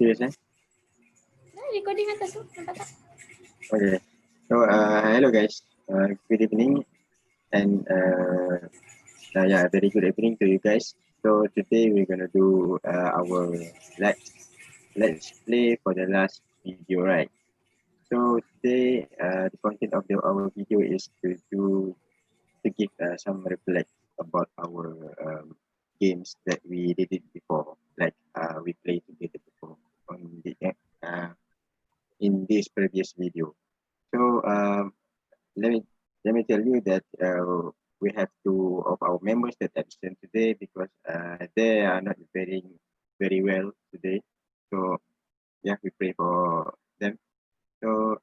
Serious, eh? Recording atas tu, nampak tak? Okay. So, hello guys. Good evening, and yeah, very good evening to you guys. So today we're gonna do our let's play for the last video, right? So today, the content of our video is to give some reflect about our games that we did it before, like we played together before on the in this previous video. So let me tell you that we have two of our members that absent today because they are not very well today. So yeah, we pray for them. So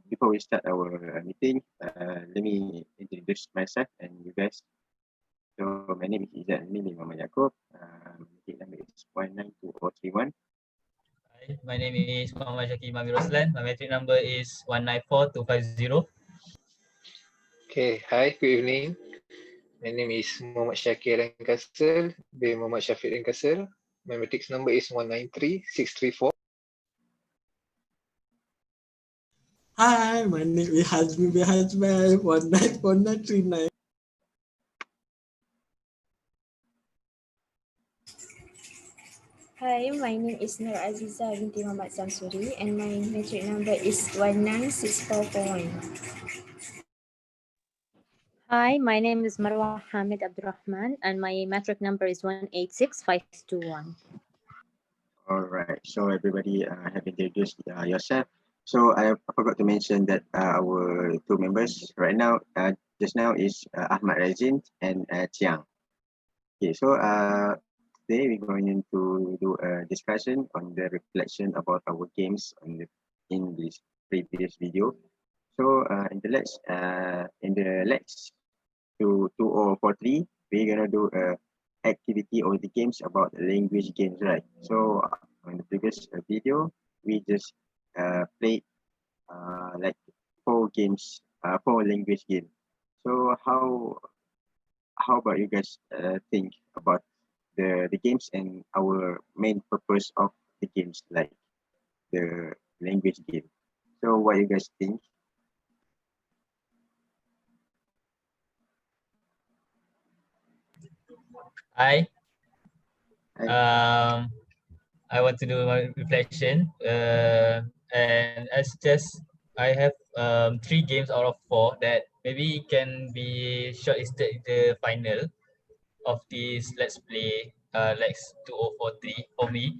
before we start our meeting, let me introduce myself and you guys. So my name is Izzat Mili Muhammad Yaakob. Meeting number is 192031. Hi, my name is Muhammad Syakir Mami Roslan. My metric number is 194250. Okay, hi, good evening. My name is Muhammad Syakir dan Kasel bin Muhammad Syafiq dan Kasel. My matrix number is 193634. Hi, my name is Hazmi bin Hazmi 194939. Hi, my name is Nur Aziza binti Muhammad Samsuri and my metric number is 196441. Hi, my name is Marwa Hamid Abdurrahman and my metric number is 186521. All right. So everybody have introduced yourself. So I forgot to mention that our two members right now, just now is Ahmad Razin and Chiang. Okay. So today we're going to do a discussion on the reflection about our games in this previous video. So in the LAX 2043, we're gonna do a activity or the games about language games, right? So on the previous video, we just played like four language games. So how about you guys think about the games and our main purpose of the games, like the language game? So what you guys think? Hi. Hi. I want to do my reflection. And I have 3 games out of 4 that maybe can be shortlisted in the final of this Let's Play Lex 2043 for me,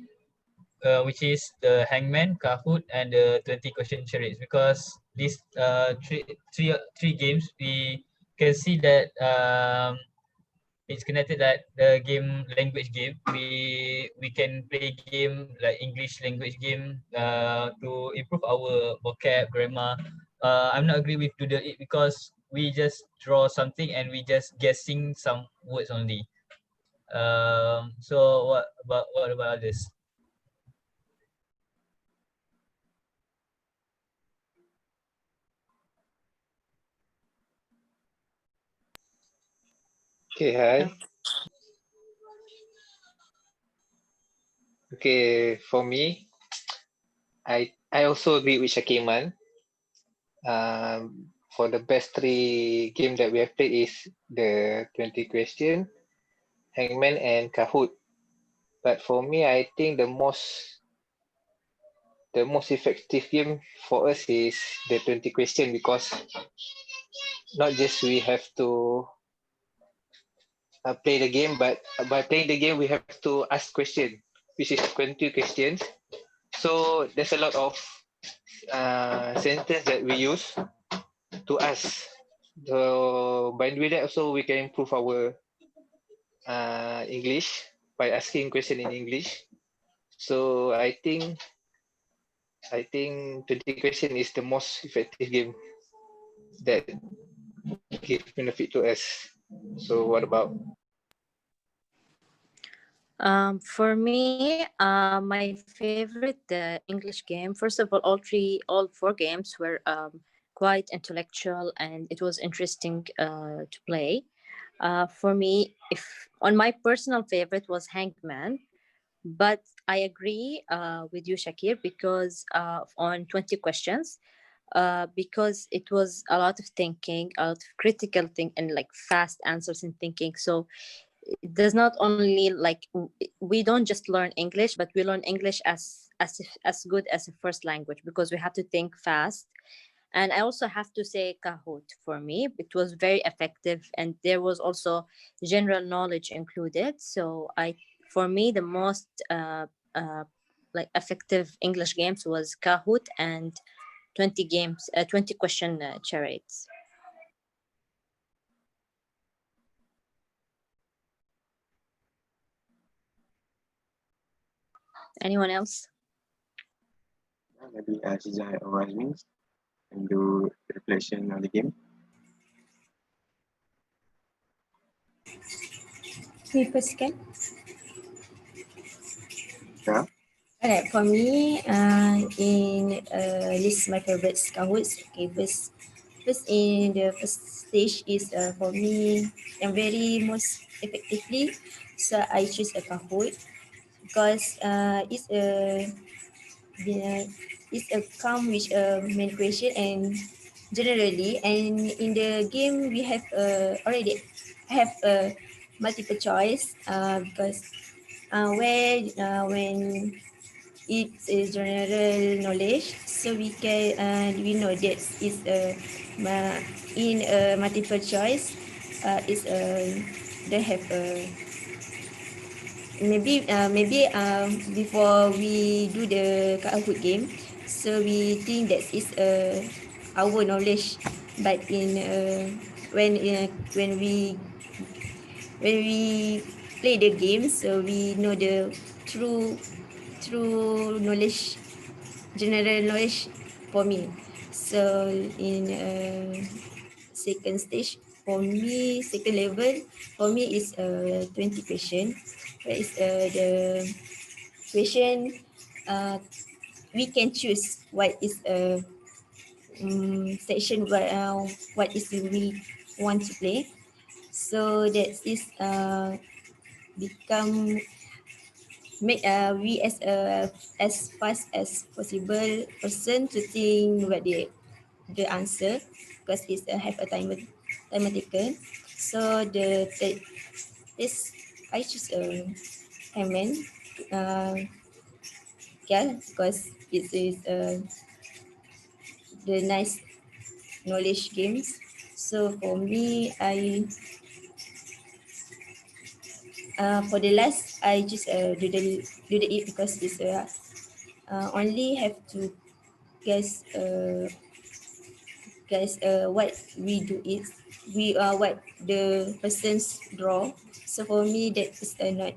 which is the Hangman, Kahoot, and the 20 question charades. Because these three games, we can see that it's connected that the game language game. We can play game like English language game to improve our vocab, grammar. I'm not agree with Doodle It because we just draw something and we just guessing some words only. So what about others? Okay, hi. Okay, for me, I also agree with Shakiman. For the best 3 game that we have played is the 20 question, Hangman, and Kahoot. But for me, I think the most effective game for us is the 20 question, because not just we have to play the game, but by playing the game we have to ask question, which is 20 questions. So there's a lot of sentence that we use to ask. So by doing that also we can improve our English by asking question in English. So I think 20 question is the most effective game that give benefit to us. So what about? For me, my favorite English game. First of all 4 games were quite intellectual, and it was interesting to play. For me, if on my personal favorite was Hangman, But I agree with you, Shakir, because on 20 questions, because it was a lot of thinking, a lot of critical think, and like fast answers and thinking. So it does not only like we don't just learn English, but we learn English as good as a first language because we have to think fast. And I also have to say Kahoot for me. It was very effective and there was also general knowledge included. So for me, the most uh, like effective English games was Kahoot and 20 games, 20 question charades. Anyone else? Maybe Aziza or Azmin can do reflection on the game. Me first kan? Yeah. Alright, for me, in list my favorites Kahoots. Okay, first in the first stage is for me yang very most effectively. So I choose a Kahoot because the it's a come with a main question and generally and in the game we have already have a multiple choice because when it's a general knowledge so we know that is in a multiple choice is they have a before we do the Kahoot game so we think that is our knowledge but in when we play the game so we know the true knowledge general knowledge for me so in second stage for me second level for me is 20 question that is the question we can choose what is a section what is we want to play so that is become make we as fast as possible person to think what the answer because it's have a timer taken so this I choose a Hammond yeah because it is the nice knowledge games so for me I for the last I just do the it because it's only have to guess what we do is we what the persons draw so for me that is not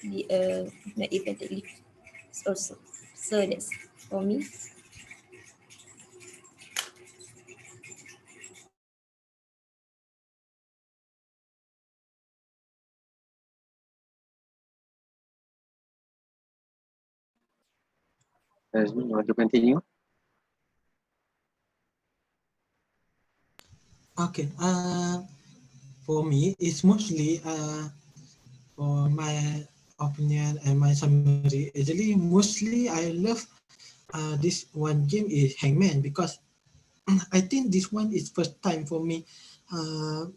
the not effectively also so that's for me. Azmin, you want to continue? Okay. For me, it's mostly for my opinion and my summary. Actually, mostly I love this one game is Hangman because I think this one is first time for me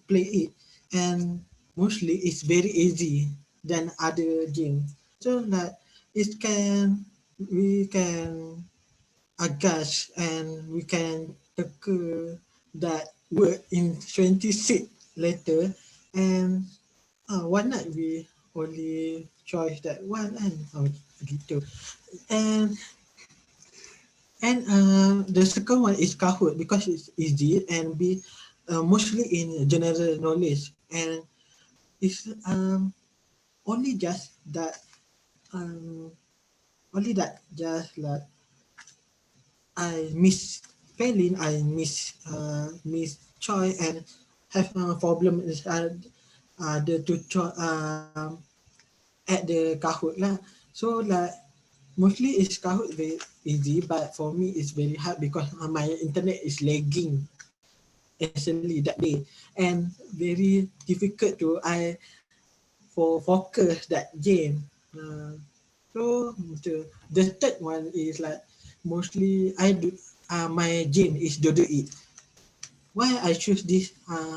play it and mostly it's very easy than other games. So that it can we can adjust and we can teka that word in 26 letter and why not we only choice that one and gitu and the second one is Kahoot because it's easy and be mostly in general knowledge and it's only just that um, only that just like I miss spelling, I miss choice and have a problem is the to at the Kahoot lah. So like mostly is Kahoot very easy, but for me it's very hard because my internet is lagging actually that day and very difficult to I for focus that game. So the third one is like mostly I do my game is Dodo Eat. Why I choose this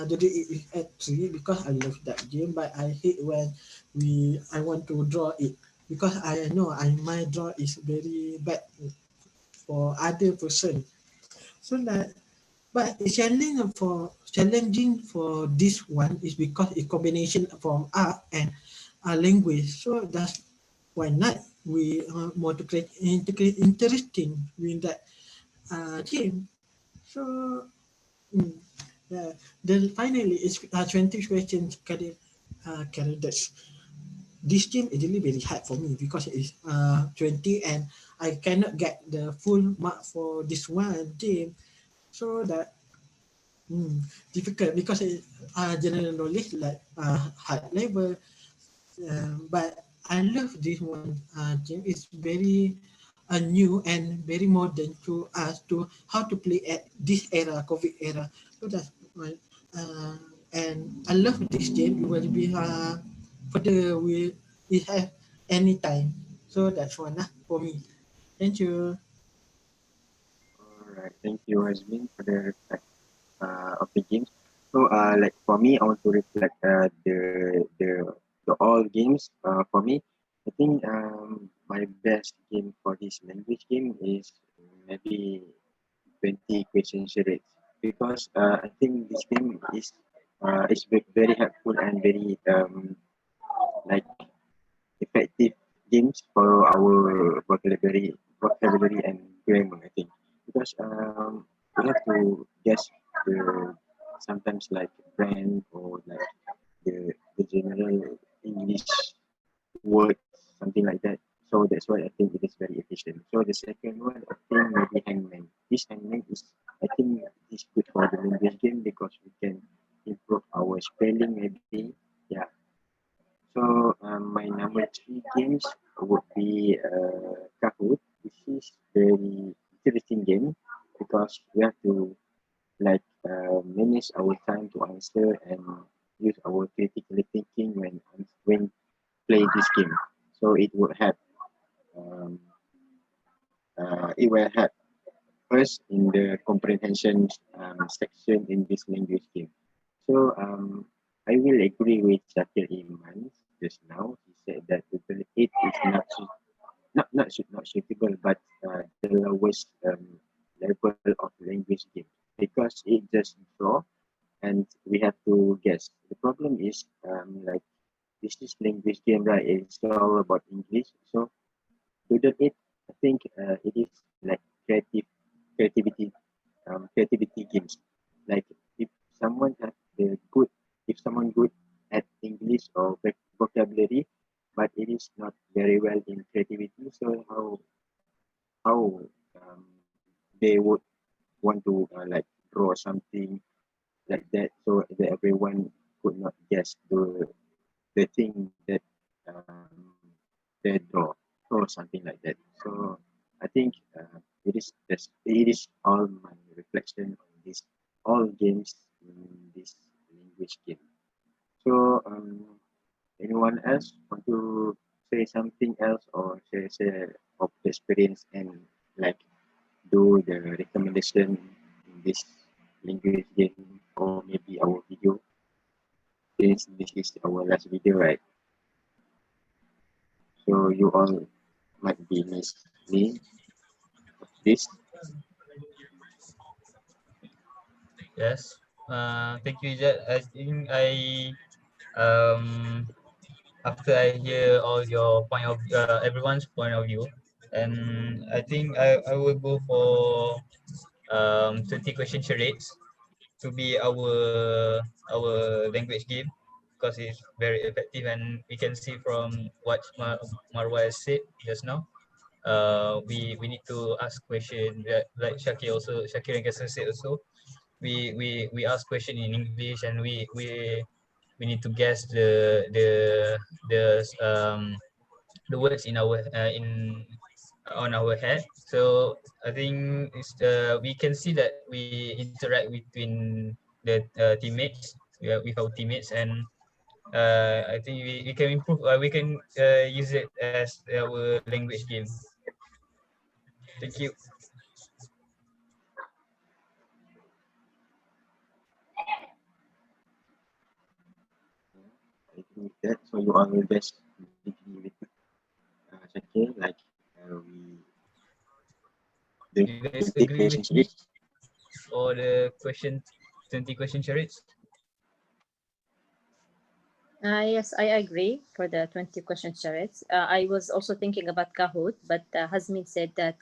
Dodo Eat is actually because I love that game, but I hate when I want to draw it because I know my draw is very bad for other person. So that but the challenging for this one is because it's combination from art and language. So that's why not we more to create interesting with that game. So mm, yeah. Then finally it's 20 questions candidates. This game is really very hard for me because it's 20 and I cannot get the full mark for this one game. So that difficult because general knowledge like hard level, but I love this one game. It's very new and very modern to us to how to play at this era, COVID era. So that's why, uh, and I love this game. It will be for the we have any time. So that's one for me. Thank you. All right, thank you, Hasmin, for the reflect of the games. So, like for me, I want to reflect the all games. For me, I think my best game for this language game is maybe 20 question charades because I think this game is very helpful and very like effective games for our vocabulary and grammar. I think because we have to guess the sometimes like brand or like the general English words, something like that. So that's why I think it is very efficient. So the second one, I think maybe hangman. This hangman is, I think, is good for the language game because we can improve our spelling maybe. Yeah. So my number three games would be Kahoot. This is very interesting game because we have to like manage our time to answer and use our critical thinking when play this game. So um, it will help us in the comprehension section in this language game. So I will agree with Shakir Iman just now. He said that the it is not suitable, but the lowest level of language game because it just draw and we have to guess. The problem is like this is language game, right? It's all about English. So Doodle it, I think it is like creativity creativity games. Like if someone has the good, if someone good at English or vocabulary, but it is not very well in creativity, so how they would want to like draw something like that, so that everyone could not guess the thing that they draw or something like that. So I think it is all my reflection on this all games in this language game. So anyone else want to say something else or share of the experience and like do the recommendation in this language game or maybe our video since this is our last video, right? So you all might be miss me this. Yes. Thank you, Ijat. I think um after I hear all your point of everyone's point of view, and I think I will go for 20 question charades to be our language game because it's very effective and we can see from what Marwa has said just now. We need to ask question like Shakir and Kasan said also. We ask question in English and we need to guess the words in our in on our head. So I think we can see that we interact between the teammates with our teammates, and I think we can improve. We can use it as our language game. Thank you. I think with that, so you all will best degree with Shakir, like we You guys take agree with questions me with. for the 20 question charades? Yes, I agree for the 20 question charades. I was also thinking about Kahoot, but Hasmin said that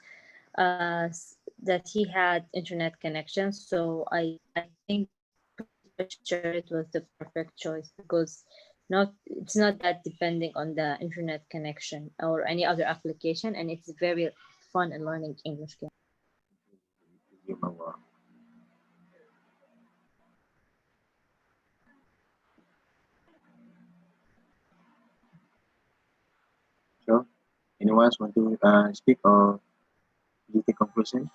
that he had internet connection. So I think 20 question charade was the perfect choice because it's not that depending on the internet connection or any other application, and it's very fun and learning English game. You know, so anyone else want to speak or give the conclusion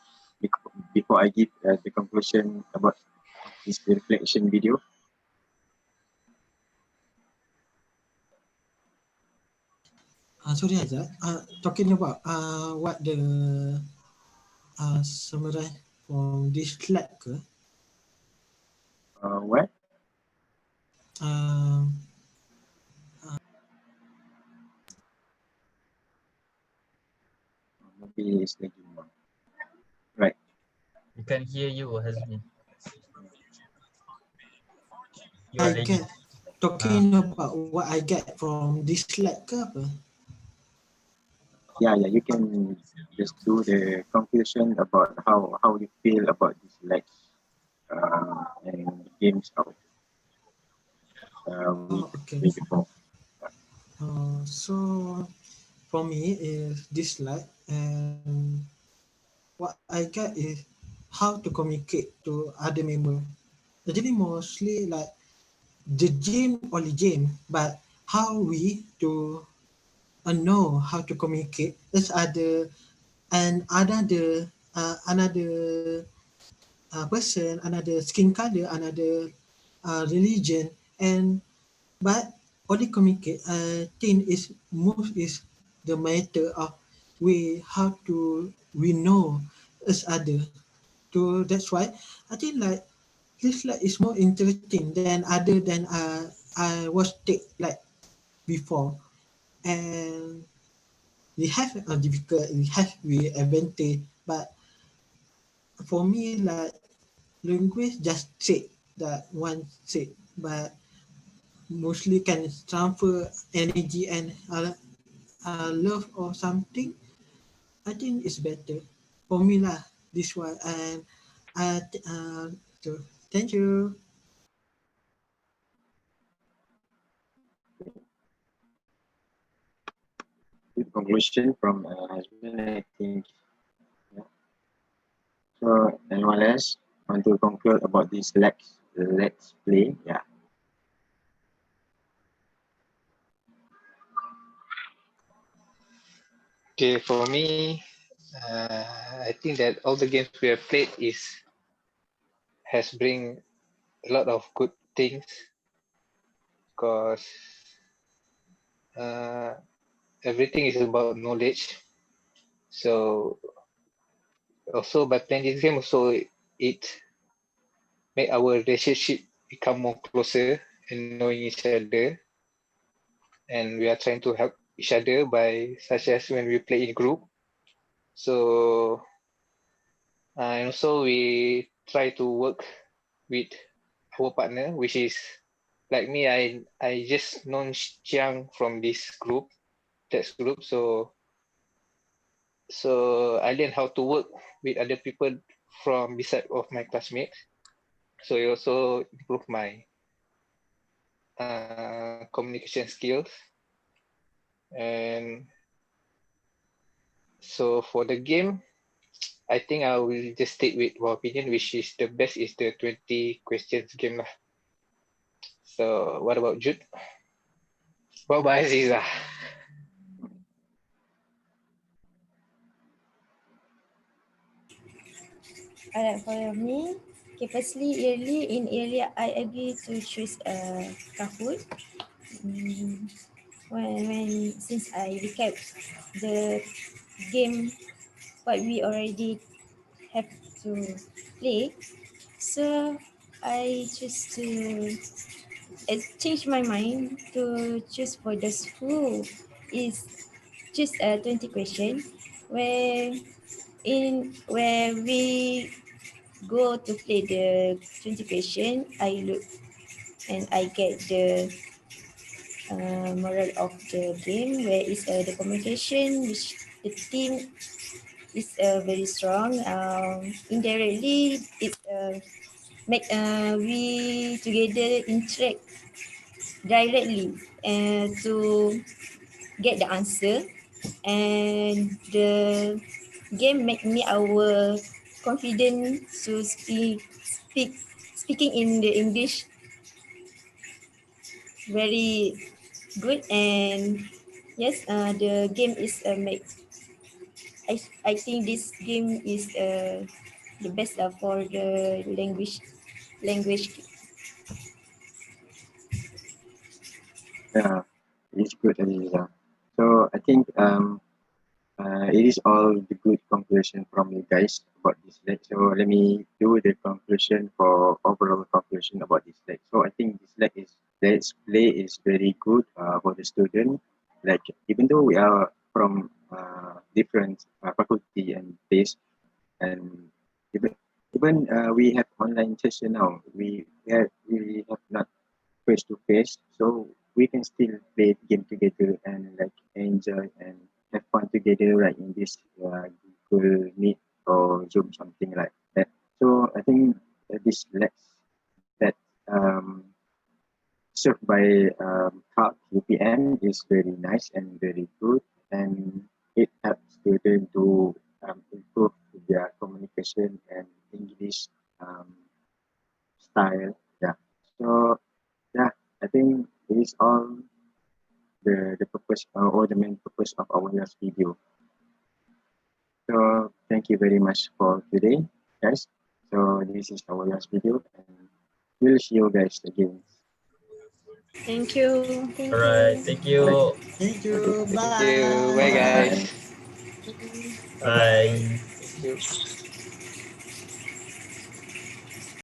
before I give the conclusion about this reflection video? Sorry Azad, talking about what the summarize from this slide ke? What? Uh, Maybe it's lagging now. Right. We can hear you, Hazmi. You I are lagging. get talking about what I get from this slide ke apa? Yeah, you can just do the conclusion about how you feel about this legs and games out Okay. with before. So for me is this slide, and what I get is how to communicate to other member. Actually mostly like the game only game, but how we to know how to communicate as other and another person, another skin color, another religion, and but only communicate. I think is most is the matter of we how to we know as other. So that's why I think like this like is more interesting than other than I was take like before, and we have a difficult we advantage, but for me like language just say that one say, but mostly can transfer energy and love or something. I think it's better for me lah. This one, and so thank you. Good conclusion from husband, I think. Yeah. So anyone else want to conclude about this let's play? Yeah. Okay, for me, I think that all the games we have played has bring a lot of good things because everything is about knowledge. So also by playing this game, also it make our relationship become more closer and knowing each other. And we are trying to help each other by such as when we play in group. So and also we try to work with our partner, which is like me. I just known Chiang from this group, text group. So I learned how to work with other people from beside of my classmates. So it also improved my communication skills. And so for the game, I think I will just stick with my opinion, which is the best is the 20 questions game lah. So what about Jude? What about Aziza? Alright, for me, okay, firstly, early I agree to choose Kahoot when since I recap the game what we already have to play, so I choose to change my mind to choose for the school is just a 20 question where we go to play the 20 question. I look and I get the moral of the game where is the communication which the team is very strong. Indirectly it make we together interact directly to get the answer, and the game make me our confident to speaking in the English very good. And yes, the game is make I think this game is the best for the language. Yeah, it's good, Aziza. So I think it is all the good conclusion from you guys about this leg. So let me do the conclusion for overall conclusion about this leg. So I think this leg is let's play is very good for the student. Like even though we are from different faculty and place, and even we have online session now. We have not face to face, so we can still play the game together and like enjoy and have fun together, right, in this Google Meet or Zoom, something like that. So I think this lets that served by Hub UPN is very nice and very good, and it helps students to improve their communication and English um, style. Yeah. So yeah, I think it is all the purpose or the main purpose of our last video. So thank you very much for today, guys. So this is our last video, and we'll see you guys again. Thank you. All right. Thank you. Thank you. Thank Bye. you. Bye, Bye. guys. Bye. Bye-bye. Thank you.